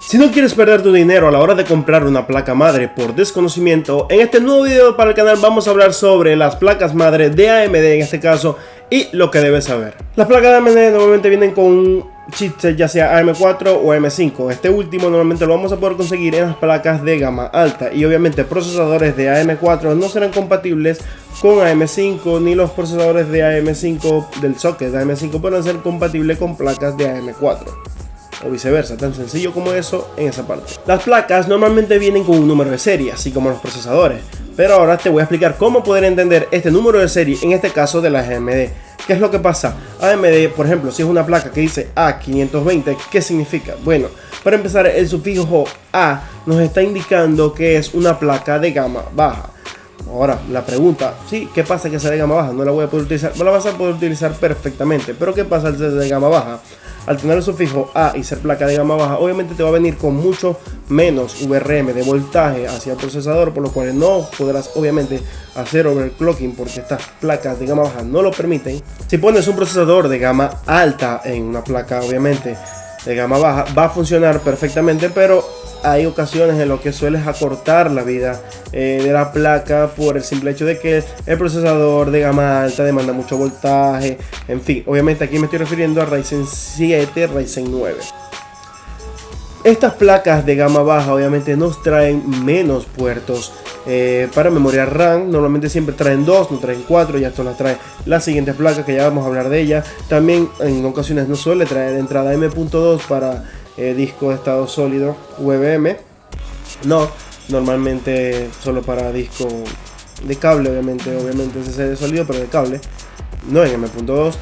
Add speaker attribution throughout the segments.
Speaker 1: Si no quieres perder tu dinero a la hora de comprar una placa madre por desconocimiento, en este nuevo video para el canal vamos a hablar sobre las placas madre de AMD en este caso y lo que debes saber. Las placas de AMD normalmente vienen con un chipset ya sea AM4 o AM5. Este último normalmente lo vamos a poder conseguir en las placas de gama alta y obviamente procesadores de AM4 no serán compatibles con AM5 ni los procesadores de AM5 del socket de AM5 pueden ser compatibles con placas de AM4. O viceversa, tan sencillo como eso en esa parte. Las placas normalmente vienen con un número de serie, así como los procesadores. Pero ahora te voy a explicar cómo poder entender este número de serie, en este caso de las AMD. ¿Qué es lo que pasa? AMD, por ejemplo, si es una placa que dice A520, ¿qué significa? Bueno, para empezar, el sufijo A nos está indicando que es una placa de gama baja. Ahora, la pregunta, sí, ¿qué pasa que sea de gama baja? No la voy a poder utilizar, no la vas a poder utilizar perfectamente. Pero ¿qué pasa al ser de gama baja? Al tener el sufijo A y ser placa de gama baja, obviamente te va a venir con mucho menos VRM de voltaje hacia el procesador, por lo cual no podrás obviamente hacer overclocking porque estas placas de gama baja no lo permiten. Si pones un procesador de gama alta en una placa obviamente de gama baja, va a funcionar perfectamente, pero hay ocasiones en las que sueles acortar la vida de la placa por el simple hecho de que el procesador de gama alta demanda mucho voltaje. En fin, obviamente aquí me estoy refiriendo a Ryzen 7, Ryzen 9. Estas placas de gama baja obviamente nos traen menos puertos para memoria RAM. Normalmente siempre traen 2, no traen 4. Ya esto las trae las siguientes placas que ya vamos a hablar de ella. También en ocasiones no suele traer entrada M.2 para disco de estado sólido VBM. No, normalmente solo para disco de cable, obviamente SSD sólido, pero de cable, no en M.2.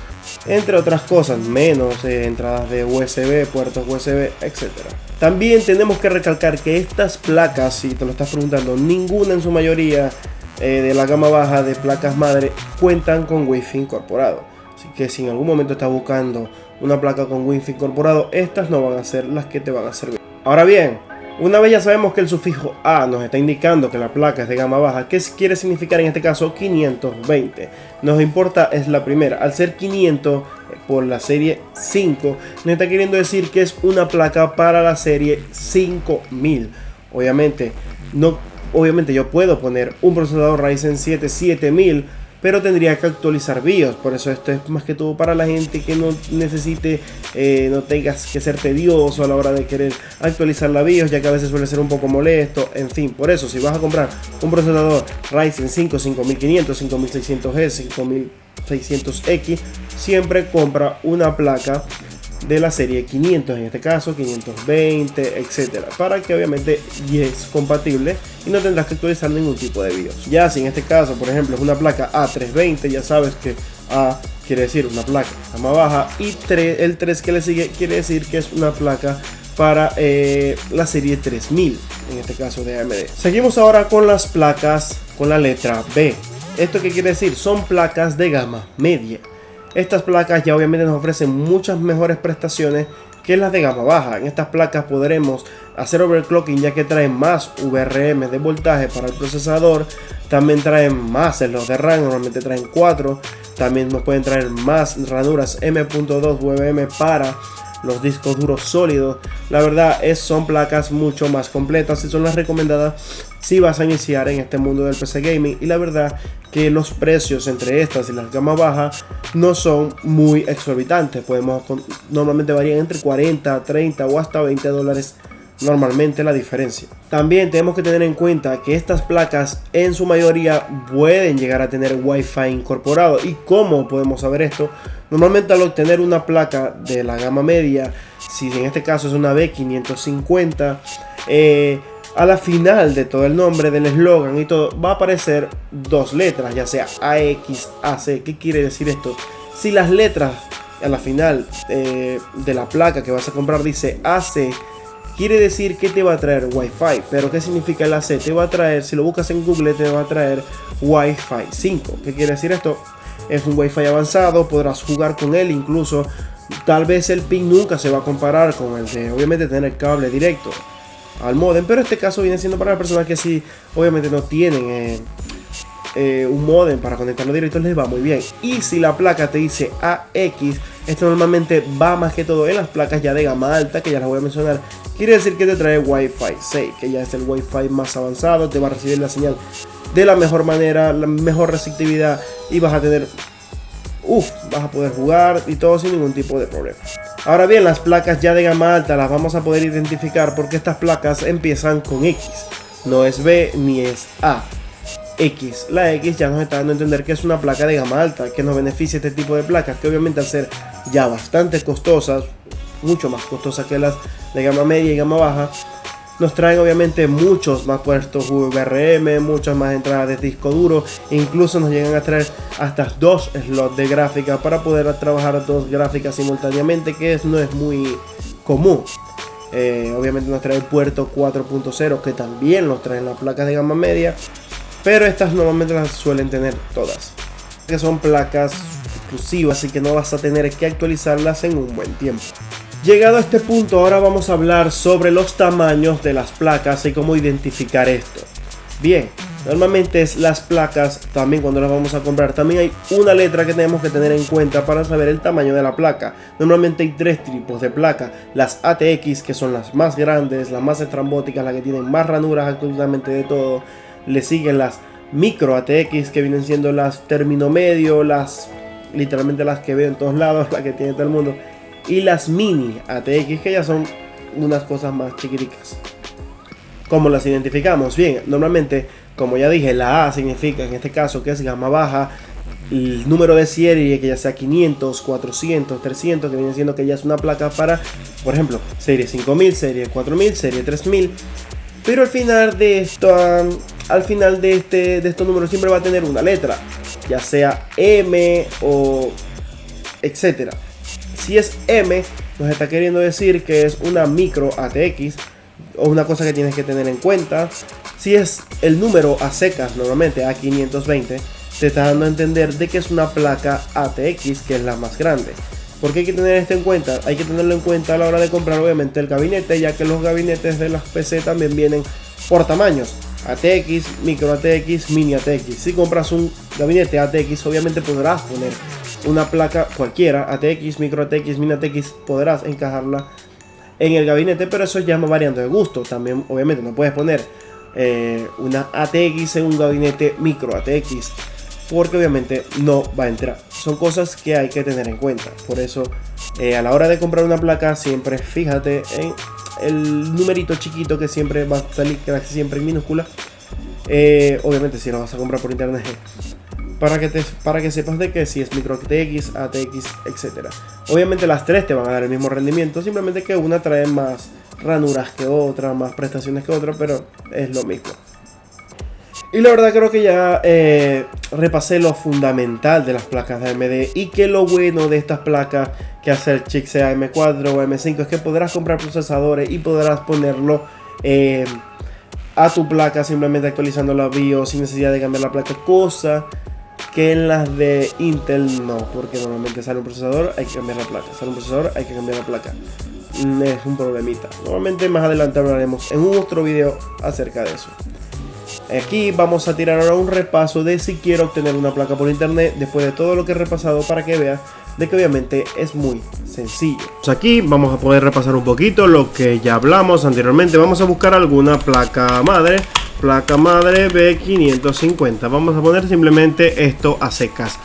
Speaker 1: Entre otras cosas, menos entradas de USB, puertos USB, etc. También tenemos que recalcar que estas placas, si te lo estás preguntando, ninguna en su mayoría de la gama baja de placas madre cuentan con Wi-Fi incorporado. Así que si en algún momento estás buscando una placa con Wi-Fi incorporado, estas no van a ser las que te van a servir. Ahora bien, una vez ya sabemos que el sufijo A nos está indicando que la placa es de gama baja, ¿qué quiere significar en este caso 520? Nos importa es la primera, al ser 500 por la serie 5, nos está queriendo decir que es una placa para la serie 5000. Obviamente yo puedo poner un procesador Ryzen 7 7000, pero tendría que actualizar BIOS. Por eso esto es más que todo para la gente que no necesite, no tengas que ser tedioso a la hora de querer actualizar la BIOS, ya que a veces suele ser un poco molesto. En fin, por eso si vas a comprar un procesador Ryzen 5 5500, 5600G, 5600X, siempre compra una placa de la serie 500, en este caso 520, etcétera, para que obviamente es compatible y no tendrás que actualizar ningún tipo de BIOS. Ya si en este caso, por ejemplo, es una placa A320, ya sabes que A quiere decir una placa gama baja y el 3 que le sigue quiere decir que es una placa para la serie 3000, en este caso de AMD. Seguimos ahora con las placas con la letra B. ¿Esto qué quiere decir? Son placas de gama media. Estas placas ya obviamente nos ofrecen muchas mejores prestaciones que las de gama baja. En estas placas podremos hacer overclocking ya que traen más VRM de voltaje para el procesador. También traen más slots de RAM, normalmente traen 4. También nos pueden traer más ranuras M.2 VBM para los discos duros sólidos. La verdad son placas mucho más completas y son las recomendadas si vas a iniciar en este mundo del PC gaming. Y la verdad que los precios entre estas y las gama baja no son muy exorbitantes. Normalmente varían entre 40, 30 o hasta $20 normalmente la diferencia. También tenemos que tener en cuenta que estas placas en su mayoría pueden llegar a tener Wi-Fi incorporado. ¿Y cómo podemos saber esto? Normalmente al obtener una placa de la gama media, si en este caso es una B550, a la final de todo el nombre del eslogan y todo va a aparecer dos letras, ya sea AX, AC. ¿Qué quiere decir esto? Si las letras a la final de la placa que vas a comprar dice AC, quiere decir que te va a traer Wi-Fi. Pero ¿qué significa el AC? Te va a traer, si lo buscas en Google, te va a traer Wi-Fi 5. ¿Qué quiere decir esto? Es un Wi-Fi avanzado, podrás jugar con él, incluso tal vez el ping nunca se va a comparar con el de obviamente tener cable directo al modem, pero este caso viene siendo para las personas que sí obviamente no tienen un modem para conectarlo directo, les va muy bien. Y si la placa te dice AX, esto normalmente va más que todo en las placas ya de gama alta, que ya las voy a mencionar, quiere decir que te trae Wi-Fi 6, que ya es el Wi-Fi más avanzado, te va a recibir la señal de la mejor manera, la mejor receptividad y vas a tener, vas a poder jugar y todo sin ningún tipo de problema. Ahora bien, las placas ya de gama alta las vamos a poder identificar porque estas placas empiezan con X, no es B ni es A. X, la X ya nos está dando a entender que es una placa de gama alta, que nos beneficia este tipo de placas, que obviamente al ser ya bastante costosas, mucho más costosas que las de gama media y gama baja, nos traen obviamente muchos más puertos VRM, muchas más entradas de disco duro, e incluso nos llegan a traer hasta 2 slots de gráfica para poder trabajar 2 gráficas simultáneamente, que no es muy común. Obviamente nos trae el puerto 4.0, que también nos traen las placas de gama media, pero estas normalmente las suelen tener todas, que son placas exclusivas, así que no vas a tener que actualizarlas en un buen tiempo. Llegado a este punto, ahora vamos a hablar sobre los tamaños de las placas y cómo identificar esto. Bien, normalmente las placas, también cuando las vamos a comprar, también hay una letra que tenemos que tener en cuenta para saber el tamaño de la placa. Normalmente hay 3 tipos de placa: las ATX, que son las más grandes, las más estrambóticas, las que tienen más ranuras absolutamente de todo. Le siguen las micro ATX, que vienen siendo las término medio, literalmente las que veo en todos lados, las que tiene todo el mundo. Y las mini ATX, que ya son unas cosas más chiquiticas. ¿Cómo las identificamos? Bien, normalmente, como ya dije, la A significa en este caso que es gama baja, el número de serie que ya sea 500, 400, 300, que viene siendo que ya es una placa para, por ejemplo, serie 5000, serie 4000, serie 3000. Pero al final de esto, de estos números siempre va a tener una letra, ya sea M o etcétera. Si es M, nos está queriendo decir que es una micro ATX, o una cosa que tienes que tener en cuenta. Si es el número a secas, normalmente A520, te está dando a entender de que es una placa ATX, que es la más grande. ¿Por qué hay que tener esto en cuenta? Hay que tenerlo en cuenta a la hora de comprar obviamente el gabinete, ya que los gabinetes de las PC también vienen por tamaños: ATX, micro ATX, mini ATX. Si compras un gabinete ATX, obviamente podrás poner una placa cualquiera, ATX, micro ATX, mini ATX, podrás encajarla en el gabinete, pero eso ya va variando de gusto. También obviamente no puedes poner una ATX en un gabinete micro ATX, porque obviamente no va a entrar. Son cosas que hay que tener en cuenta. Por eso a la hora de comprar una placa, siempre fíjate en el numerito chiquito que siempre va a salir, que siempre en minúscula. Obviamente si lo vas a comprar por internet, para que sepas de que si es micro ATX, ATX, etcétera. Obviamente las tres te van a dar el mismo rendimiento, simplemente que una trae más ranuras que otra, más prestaciones que otra, pero es lo mismo. Y la verdad creo que ya repasé lo fundamental de las placas de AMD, y que lo bueno de estas placas que hace el chip, sea M4 o M5, es que podrás comprar procesadores y podrás ponerlo a tu placa simplemente actualizando la BIOS sin necesidad de cambiar la placa, cosa que en las de Intel no, porque normalmente sale un procesador, hay que cambiar la placa, sale un procesador, hay que cambiar la placa. Es un problemita. Normalmente más adelante hablaremos en un otro video acerca de eso. Aquí vamos a tirar ahora un repaso de si quiero obtener una placa por internet, después de todo lo que he repasado, para que veas de que obviamente es muy sencillo. Aquí vamos a poder repasar un poquito lo que ya hablamos anteriormente. Vamos a buscar alguna placa madre B550. Vamos a poner simplemente esto a secas.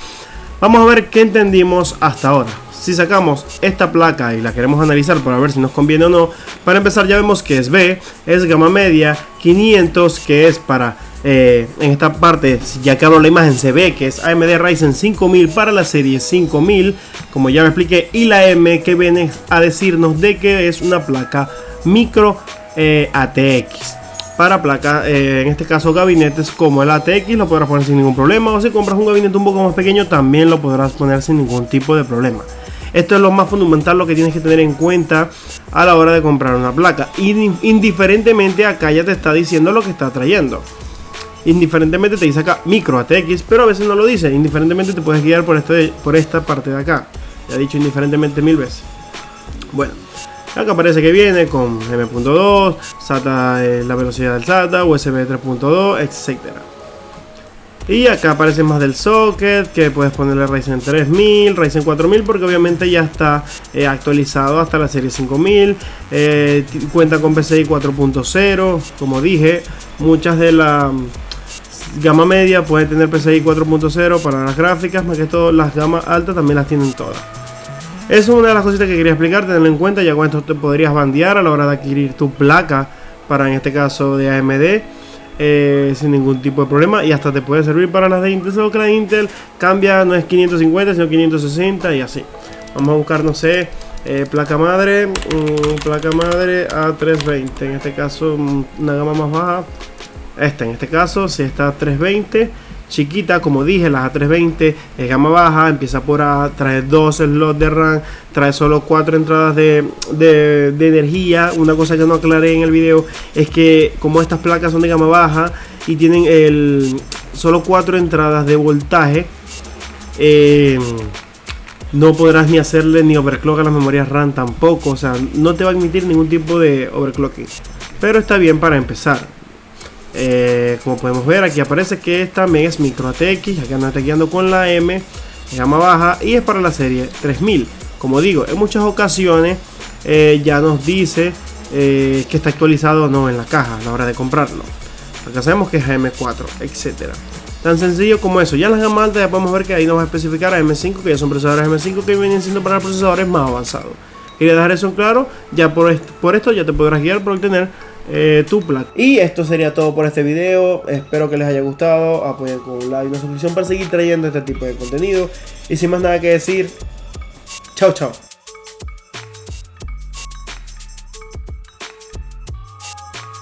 Speaker 1: Vamos a ver qué entendimos hasta ahora. Si sacamos esta placa y la queremos analizar para ver si nos conviene o no, para empezar ya vemos que es B, es gama media, 500, que es para, en esta parte, ya que abro la imagen se ve que es AMD Ryzen 5000 para la serie 5000, como ya me expliqué, y la M, que viene a decirnos de que es una placa micro ATX. Para placa, en este caso gabinetes como el ATX lo podrás poner sin ningún problema, o si compras un gabinete un poco más pequeño también lo podrás poner sin ningún tipo de problema. Esto es lo más fundamental, lo que tienes que tener en cuenta a la hora de comprar una placa. Indiferentemente, acá ya te está diciendo lo que está trayendo. Indiferentemente te dice acá micro ATX, pero a veces no lo dice. Indiferentemente te puedes guiar por esta parte de acá. Ya he dicho indiferentemente 1000 veces. Bueno, acá parece que viene con M.2, SATA, la velocidad del SATA, USB 3.2, etc. Y acá aparece más del socket, que puedes ponerle Ryzen 3000, Ryzen 4000, porque obviamente ya está actualizado hasta la serie 5000. Cuenta con PCI 4.0, como dije, muchas de la gama media pueden tener PCI 4.0 para las gráficas, más que todo las gamas altas también las tienen todas. Es una de las cositas que quería explicar, tenerlo en cuenta, ya con esto te podrías bandear a la hora de adquirir tu placa para, en este caso, de AMD. Sin ningún tipo de problema, y hasta te puede servir para las de Intel, solo que la de Intel cambia, no es 550 sino 560 y así. Vamos a buscar, no sé, placa madre A320, en este caso una gama más baja. En este caso, si está a 320, chiquita, como dije, las A320 es gama baja, empieza por A, trae 2 slots de RAM, trae solo 4 entradas de energía. Una cosa que no aclaré en el video es que como estas placas son de gama baja y tienen solo 4 entradas de voltaje, no podrás ni hacerle ni overclock a las memorias RAM tampoco, o sea, no te va a admitir ningún tipo de overclocking, pero está bien para empezar. Como podemos ver, aquí aparece que esta es micro ATX, acá nos está guiando con la M, gama baja, y es para la serie 3000. Como digo, en muchas ocasiones ya nos dice que está actualizado o no en la caja a la hora de comprarlo. Acá sabemos que es AM4, etcétera. Tan sencillo como eso. Ya en las gamas altas ya podemos ver que ahí nos va a especificar AM5, que ya son procesadores AM5 que vienen siendo para procesadores más avanzados. Quería dejar eso en claro, ya por esto ya te podrás guiar por obtener tu placa. Y esto sería todo por este video. Espero que les haya gustado. Apoyen con un like y una suscripción para seguir trayendo este tipo de contenido. Y sin más nada que decir, chao chao.